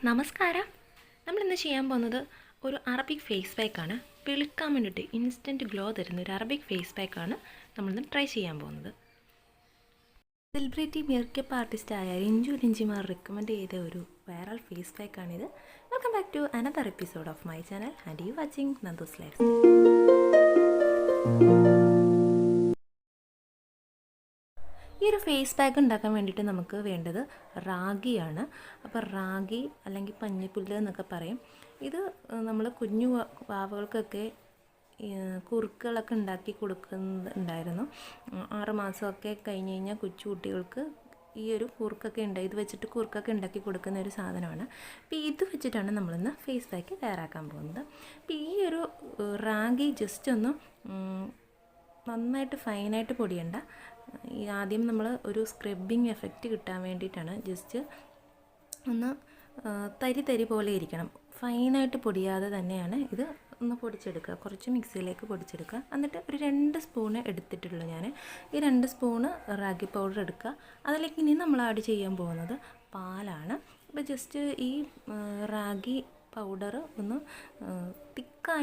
നമസ്കാരം. നമ്മളിന്ന് ചെയ്യാൻ പോകുന്നത് ഒരു അറബിക് ഫേസ് പാക്കാണ്. വെളുക്കാൻ വേണ്ടിയിട്ട് ഇൻസ്റ്റൻറ്റ് ഗ്ലോ തരുന്ന ഒരു അറബിക് ഫേസ് പാക്കാണ് നമ്മളിന്ന് ട്രൈ ചെയ്യാൻ പോകുന്നത്. സെലിബ്രിറ്റി മേക്കപ്പ് ആർട്ടിസ്റ്റായ രഞ്ജിമാർ റെക്കമെൻഡ് ചെയ്ത ഒരു വൈറൽ ഫേസ് പാക്കാണിത്. Welcome back to another episode of my channel and you watching നന്ദൂസ് ലൈഫ്. ഈ ഒരു ഫേസ് പാക്ക് ഉണ്ടാക്കാൻ വേണ്ടിയിട്ട് നമുക്ക് വേണ്ടത് റാഗിയാണ്. അപ്പോൾ റാഗി അല്ലെങ്കിൽ പഞ്ഞിപ്പുല്ല് എന്നൊക്കെ പറയും. ഇത് നമ്മൾ കുഞ്ഞു വാവകൾക്കൊക്കെ കുറുക്കുകളൊക്കെ ഉണ്ടാക്കി കൊടുക്കുന്നുണ്ടായിരുന്നു. 6 മാസമൊക്കെ കഴിഞ്ഞ് കഴിഞ്ഞാൽ കൊച്ചു കുട്ടികൾക്ക് ഈ ഒരു കുറുക്കൊക്കെ ഉണ്ടായി ഇത് വെച്ചിട്ട് കുറുക്കൊക്കെ ഉണ്ടാക്കി കൊടുക്കുന്ന ഒരു സാധനമാണ്. അപ്പോൾ ഇത് വെച്ചിട്ടാണ് നമ്മളിന്ന് ഫേസ് പാക്ക് തയ്യാറാക്കാൻ പോകുന്നത്. അപ്പോൾ ഈ ഒരു റാഗി ജസ്റ്റ് ഒന്ന് നന്നായിട്ട് ഫൈനായിട്ട് പൊടിയണ്ട. ആദ്യം നമ്മൾ ഒരു സ്ക്രബിങ് എഫക്റ്റ് കിട്ടാൻ വേണ്ടിയിട്ടാണ് ജസ്റ്റ് ഒന്ന് തരി പോലെ ഇരിക്കണം. ഫൈനായിട്ട് പൊടിയാതെ തന്നെയാണ് ഇത് ഒന്ന് പൊടിച്ചെടുക്കുക. കുറച്ച് മിക്സിയിലേക്ക് പൊടിച്ചെടുക്കുക. എന്നിട്ട് ഒരു 2 സ്പൂണ് എടുത്തിട്ടുള്ളൂ ഞാൻ. ഈ 2 സ്പൂണ് റാഗി പൗഡർ എടുക്കുക. അതിലേക്ക് ഇനി നമ്മൾ ആഡ് ചെയ്യാൻ പോകുന്നത് പാലാണ്. അപ്പോൾ ജസ്റ്റ് ഈ റാഗി പൗഡർ ഒന്ന് തിക്ക്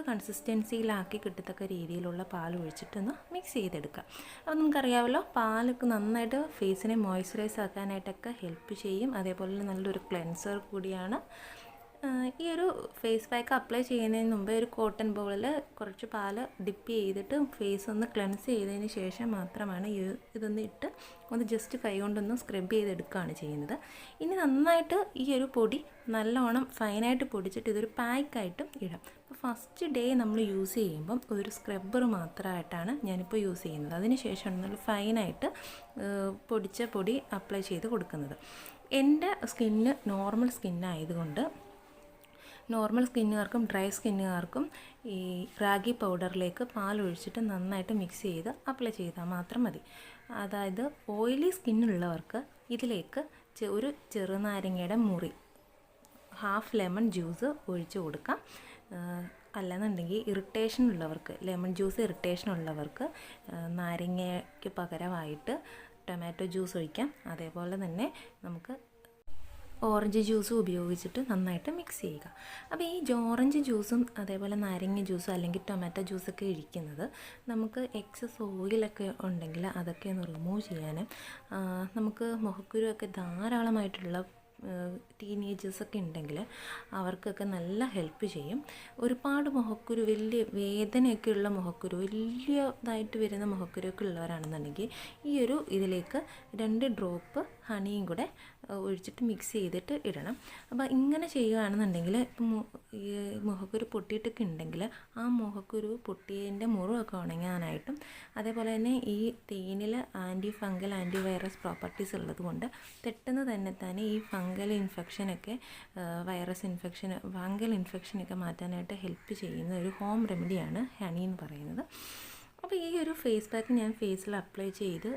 കൺസിസ്റ്റൻസിയിലാക്കി കിട്ടത്തക്ക രീതിയിലുള്ള പാൽ ഒഴിച്ചിട്ടൊന്ന് മിക്സ് ചെയ്തെടുക്കുക. അപ്പോൾ നമുക്കറിയാമല്ലോ, പാലൊക്കെ നന്നായിട്ട് ഫേസിനെ മോയ്സ്ചറൈസ് ആക്കാനായിട്ടൊക്കെ ഹെൽപ്പ് ചെയ്യും. അതേപോലെ നല്ലൊരു ക്ലെൻസർ കൂടിയാണ്. ഈ ഒരു ഫേസ് പാക്ക് അപ്ലൈ ചെയ്യുന്നതിന് മുമ്പ് ഒരു കോട്ടൺ ബൗളിൽ കുറച്ച് പാൽ ഡിപ്പ് ചെയ്തിട്ട് ഫേസ് ഒന്ന് ക്ലെൻസ് ചെയ്തതിന് ശേഷം മാത്രമാണ് ഇതൊന്ന് ഇട്ട് ഒന്ന് ജസ്റ്റ് കൈ കൊണ്ടൊന്ന് സ്ക്രബ് ചെയ്തെടുക്കുകയാണ് ചെയ്യുന്നത്. ഇനി നന്നായിട്ട് ഈ ഒരു പൊടി നല്ലോണം ഫൈനായിട്ട് പൊടിച്ചിട്ട് ഇതൊരു പാക്കായിട്ടും ഇടാം. അപ്പോൾ ഫസ്റ്റ് ഡേ നമ്മൾ യൂസ് ചെയ്യുമ്പം ഒരു സ്ക്രബ്ബർ മാത്രമായിട്ടാണ് ഞാനിപ്പോൾ യൂസ് ചെയ്യുന്നത്. അതിന് ശേഷമാണ് നമ്മൾ ഫൈനായിട്ട് പൊടിച്ച പൊടി അപ്ലൈ ചെയ്ത് കൊടുക്കുന്നത്. എൻ്റെ സ്കിന്ന് നോർമൽ സ്കിന്നായതുകൊണ്ട് നോർമൽ സ്കിന്നുകാർക്കും ഡ്രൈ സ്കിന്നുകാർക്കും ഈ റാഗി പൗഡറിലേക്ക് പാലൊഴിച്ചിട്ട് നന്നായിട്ട് മിക്സ് ചെയ്ത് അപ്ലൈ ചെയ്താൽ മാത്രം മതി. അതായത് ഓയിലി സ്കിന്നുള്ളവർക്ക് ഇതിലേക്ക് ഒരു ചെറുനാരങ്ങയുടെ മുറി, ഹാഫ് ലെമൺ ജ്യൂസ് ഒഴിച്ച് കൊടുക്കാം. അല്ലെന്നുണ്ടെങ്കിൽ ഇറിറ്റേഷൻ ഉള്ളവർക്ക്, ലെമൺ ജ്യൂസ് ഇറിറ്റേഷൻ ഉള്ളവർക്ക് നാരങ്ങയ്ക്ക് പകരമായിട്ട് ടൊമാറ്റോ ജ്യൂസ് ഒഴിക്കാം. അതേപോലെ തന്നെ നമുക്ക് ഓറഞ്ച് ജ്യൂസും ഉപയോഗിച്ചിട്ട് നന്നായിട്ട് മിക്സ് ചെയ്യുക. അപ്പോൾ ഈ ഓറഞ്ച് ജ്യൂസും അതേപോലെ നാരങ്ങ ജ്യൂസും അല്ലെങ്കിൽ ടൊമാറ്റോ ജ്യൂസൊക്കെ ഇരിക്കുന്നത് നമുക്ക് എക്സസ് ഓയിലൊക്കെ ഉണ്ടെങ്കിൽ അതൊക്കെ ഒന്ന് റിമൂവ് ചെയ്യാനും നമുക്ക് മുഖക്കുരുവൊക്കെ ധാരാളമായിട്ടുള്ള ടീനേജേഴ്സൊക്കെ ഉണ്ടെങ്കിൽ അവർക്കൊക്കെ നല്ല ഹെൽപ്പ് ചെയ്യും. ഒരുപാട് മുഖക്കുരു, വലിയ വേദനയൊക്കെയുള്ള മുഖക്കുരു, വലിയതായിട്ട് വരുന്ന മുഖക്കുരുവൊക്കെ ഉള്ളവരാണെന്നുണ്ടെങ്കിൽ ഈ ഒരു ഇതിലേക്ക് 2 ഡ്രോപ്പ് ഹണിയും കൂടെ ഒഴിച്ചിട്ട് മിക്സ് ചെയ്തിട്ട് ഇടണം. അപ്പോൾ ഇങ്ങനെ ചെയ്യുകയാണെന്നുണ്ടെങ്കിൽ ഇപ്പം ഈ മുഖക്കുരു പൊട്ടിയിട്ടൊക്കെ ഉണ്ടെങ്കിൽ ആ മുഖക്കുരു പൊട്ടിയതിൻ്റെ മുറിവൊക്കെ ഉണങ്ങാനായിട്ടും അതേപോലെ തന്നെ ഈ തേനിൽ anti fungal anti virus properties ഉള്ളത് കൊണ്ട് പെട്ടെന്ന് തന്നെ ഈ ഫംഗൽ ഇൻഫെക്ഷനൊക്കെ ഫംഗൽ ഇൻഫെക്ഷനൊക്കെ മാറ്റാനായിട്ട് ഹെൽപ്പ് ചെയ്യുന്ന ഒരു ഹോം റെമഡിയാണ് ഹണി എന്ന് പറയുന്നത്. അപ്പോൾ ഈ ഒരു ഫേസ് പാക്ക് ഞാൻ ഫേസിൽ അപ്ലൈ ചെയ്ത്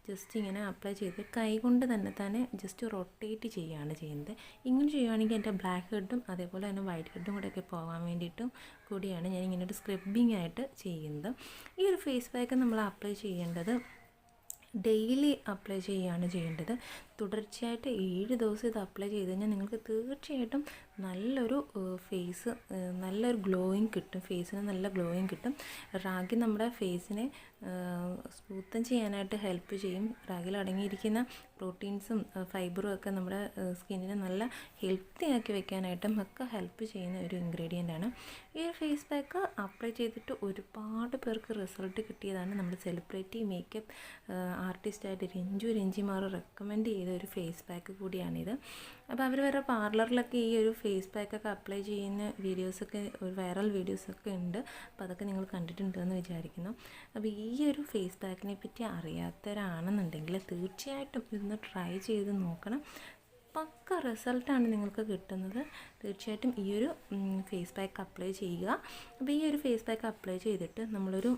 ജസ്റ്റ് ഇങ്ങനെ അപ്ലൈ ചെയ്ത് കൈ കൊണ്ട് തന്നെ ജസ്റ്റ് റൊട്ടേറ്റ് ചെയ്യുകയാണ് ചെയ്യുന്നത്. ഇങ്ങനെ ചെയ്യുകയാണെങ്കിൽ എൻ്റെ ബ്ലാക്ക് ഹെഡും അതേപോലെ തന്നെ വൈറ്റ് ഹെഡും കൂടെയൊക്കെ പോകാൻ വേണ്ടിയിട്ടും കൂടിയാണ് ഞാൻ ഇങ്ങനെ ഒരു സ്ക്രബിങ് ആയിട്ട് ചെയ്യുന്നത്. ഈ ഒരു ഫേസ് പാക്ക് നമ്മൾ അപ്ലൈ ചെയ്യേണ്ടത് ഡെയിലി അപ്ലൈ ചെയ്യുകയാണ് ചെയ്യേണ്ടത്. തുടർച്ചയായിട്ട് 7 ദിവസം ഇത് അപ്ലൈ ചെയ്ത് കഴിഞ്ഞാൽ നിങ്ങൾക്ക് തീർച്ചയായിട്ടും നല്ലൊരു നല്ലൊരു ഗ്ലോയിങ് കിട്ടും. ഫേസിന് നല്ല ഗ്ലോയിങ് കിട്ടും. റാഗി നമ്മുടെ ഫേസിനെ സ്മൂത്തൻ ചെയ്യാനായിട്ട് ഹെൽപ്പ് ചെയ്യും. റാഗിയിൽ അടങ്ങിയിരിക്കുന്ന പ്രോട്ടീൻസും ഫൈബറും ഒക്കെ നമ്മുടെ സ്കിന്നിനെ നല്ല ഹെൽത്തി ആക്കി വെക്കാനായിട്ടും ഒക്കെ ഹെൽപ്പ് ചെയ്യുന്ന ഒരു ഇൻഗ്രീഡിയൻ്റ് ആണ്. ഈ ഒരു ഫേസ് പാക്ക് അപ്ലൈ ചെയ്തിട്ട് ഒരുപാട് പേർക്ക് റിസൾട്ട് കിട്ടിയതാണ്. നമ്മൾ സെലിബ്രിറ്റി മേക്കപ്പ് ആർട്ടിസ്റ്റായിട്ട് രഞ്ജിമാർ റെക്കമെൻഡ് ചെയ്ത ഒരു ഫേസ് പാക്ക് കൂടിയാണിത്. അപ്പോൾ അവർ വേറെ പാർലറിലൊക്കെ ഈ ഒരു ഫേസ് പാക്കൊക്കെ അപ്ലൈ ചെയ്യുന്ന വീഡിയോസൊക്കെ, ഒരു വൈറൽ വീഡിയോസൊക്കെ ഉണ്ട്. അപ്പോൾ അതൊക്കെ നിങ്ങൾ കണ്ടിട്ടുണ്ടെന്ന് വിചാരിക്കുന്നു. അപ്പോൾ ഈ ഒരു ഫേസ് പാക്കിനെ പറ്റി അറിയാത്തവരാണെന്നുണ്ടെങ്കിൽ തീർച്ചയായിട്ടും ഇതൊന്ന് ട്രൈ ചെയ്ത് നോക്കണം. പക്ക റിസൾട്ടാണ് നിങ്ങൾക്ക് കിട്ടുന്നത്. തീർച്ചയായിട്ടും ഈ ഒരു ഫേസ് പാക്ക് അപ്ലൈ ചെയ്യുക. അപ്പോൾ ഈ ഒരു ഫേസ് പാക്ക് അപ്ലൈ ചെയ്തിട്ട് നമ്മളൊരു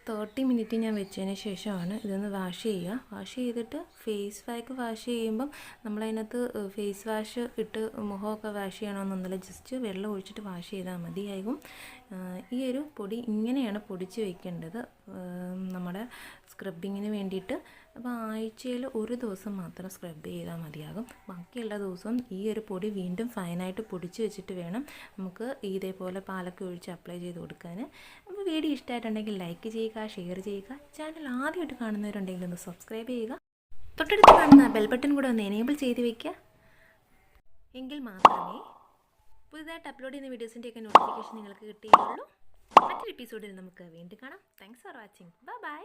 30 മിനിറ്റ് ഞാൻ വെച്ചതിന് ശേഷമാണ് ഇതൊന്ന് വാഷ് ചെയ്യുക. വാഷ് ചെയ്തിട്ട് ഫേസ് പാക്ക് വാഷ് ചെയ്യുമ്പം നമ്മളതിനകത്ത് ഫേസ് വാഷ് ഇട്ട് മുഖമൊക്കെ വാഷ് ചെയ്യണമെന്നൊന്നുമില്ല, ജസ്റ്റ് വെള്ളം ഒഴിച്ചിട്ട് വാഷ് ചെയ്താൽ മതിയാകും. ഈ ഒരു പൊടി ഇങ്ങനെയാണ് പൊടിച്ച് വയ്ക്കേണ്ടത് നമ്മുടെ സ്ക്രബിങ്ങിന് വേണ്ടിയിട്ട്. അപ്പോൾ ആഴ്ചയിൽ ഒരു ദിവസം മാത്രം സ്ക്രബ് ചെയ്താൽ മതിയാകും. ബാക്കിയുള്ള ദിവസവും ഈ ഒരു പൊടി വീണ്ടും ഫൈനായിട്ട് പൊടിച്ച് വെച്ചിട്ട് വേണം നമുക്ക് ഇതേപോലെ പാലൊക്കെ ഒഴിച്ച് അപ്ലൈ ചെയ്ത് കൊടുക്കാൻ. അപ്പോൾ വീഡിയോ ഇഷ്ടമായിട്ടുണ്ടെങ്കിൽ ലൈക്ക് ചെയ്യുക, ഷെയർ ചെയ്യുക. ചാനൽ ആദ്യമായിട്ട് കാണുന്നവരുണ്ടെങ്കിൽ ഒന്ന് സബ്സ്ക്രൈബ് ചെയ്യുക. തൊട്ടടുത്ത് കാണുന്ന ബെൽ ബട്ടൺ കൂടെ ഒന്ന് എനേബിൾ ചെയ്ത് വയ്ക്കുക. എങ്കിൽ മാത്രമേ പുതുതായിട്ട് അപ്ലോഡ് ചെയ്യുന്ന വീഡിയോസിൻ്റെയൊക്കെ നോട്ടിഫിക്കേഷൻ നിങ്ങൾക്ക് കിട്ടുകയുള്ളൂ. മറ്റൊരു എപ്പിസോഡിൽ നമുക്ക് വീണ്ടും കാണാം. Thanks for watching. ബൈ.